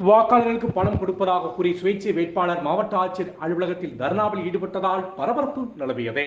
வாக்காளர்களுக்கு பணம் கொடுப்பதாக கூறி சுயேட்சை வேட்பாளர் மாவட்ட ஆட்சியர் அலுவலகத்தில் தர்ணாவில் ஈடுபட்டதால் பரபரப்பு நிலவியது.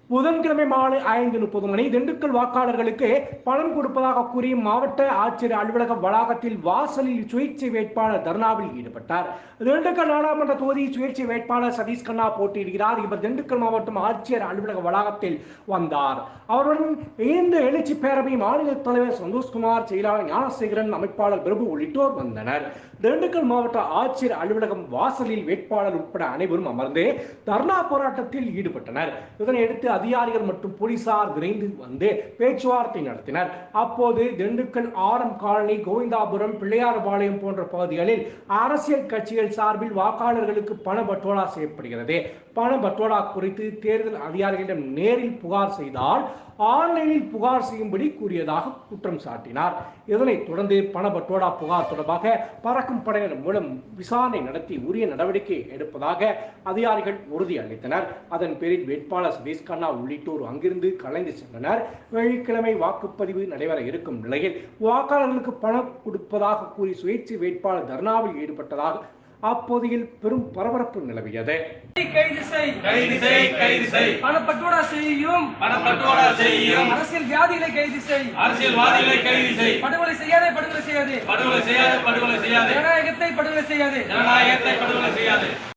புதன்கிழமை மாலை 5:30 மணி திண்டுக்கல் வாக்காளர்களுக்கு பணம் கொடுப்பதாக கூறி மாவட்ட ஆட்சியர் அலுவலக வளாகத்தில் வாசலில் சுயேட்சை வேட்பாளர் தர்ணாவில் ஈடுபட்டார். திண்டுக்கல் நாடாளுமன்ற தொகுதி சுயேட்சை வேட்பாளர் சதீஷ் கண்ணா போட்டியிடுகிறார். இவர் திண்டுக்கல் மாவட்டம் ஆட்சியர் அலுவலக வளாகத்தில் வந்தார். அவருடன் இந்து எழுச்சி பேரவை மாநில தலைவர் சந்தோஷ்குமார், செயலாளர் ஞானசேகரன், அமைப்பாளர் பிரபு உள்ளிட்டோர் வந்தனர். திண்டுக்கல் மாவட்ட ஆட்சியர் அலுவலகம் வாசலில் வேட்பாளர் உட்பட அனைவரும் அமர்ந்து தர்ணா போராட்டத்தில் ஈடுபட்டனர். இதனையடுத்து அதிகாரிகள் மற்றும் போலீசார் விரைந்து வந்து பேச்சுவார்த்தை நடத்தினர். அப்போது திண்டுக்கல் ஆரம் காலனி, கோவிந்தாபுரம், பிள்ளையார்பாளையம் போன்ற பகுதிகளில் அரசியல் கட்சிகள் சார்பில் வாக்காளர்களுக்கு பண பட்டுவாடா செய்யப்படுகிறது. பண பட்டுவாடா குறித்து தேர்தல் அதிகாரிகளிடம் நேரில் புகார் செய்தால் ஆன்லைனில் புகார் செய்யும்படி கூறியதாக குற்றம் சாட்டினார். இதனைத் தொடர்ந்து பண பட்டுவாடா புகார் தொடர்பாக பறக்கும் படையினர் மூலம் விசாரணை நடத்தி உரிய நடவடிக்கை எடுப்பதாக அதிகாரிகள் உறுதி அளித்தனர். அதன் பேரில் வேட்பாளர் சதீஷ் கண்ணா உள்ளிட்டோர் அங்கிருந்து கலைந்து சென்றனர். வெள்ளிக்கிழமை வாக்குப்பதிவு நடைபெற இருக்கும் நிலையில் வாக்காளர்களுக்கு பணம் கொடுப்பதாக கூறி சுயேட்சை வேட்பாளர் தர்ணாவில் ஈடுபட்டதாக அப்போதையில் பெரும் பரபரப்பு நிலவியது. பணப்பட்டுவாடா செய்யும் அரசியல்வாதிகளை கைது செய், படுகொலை செய்யாதே, ஜனநாயகத்தை படுகொலை செய்யாதே.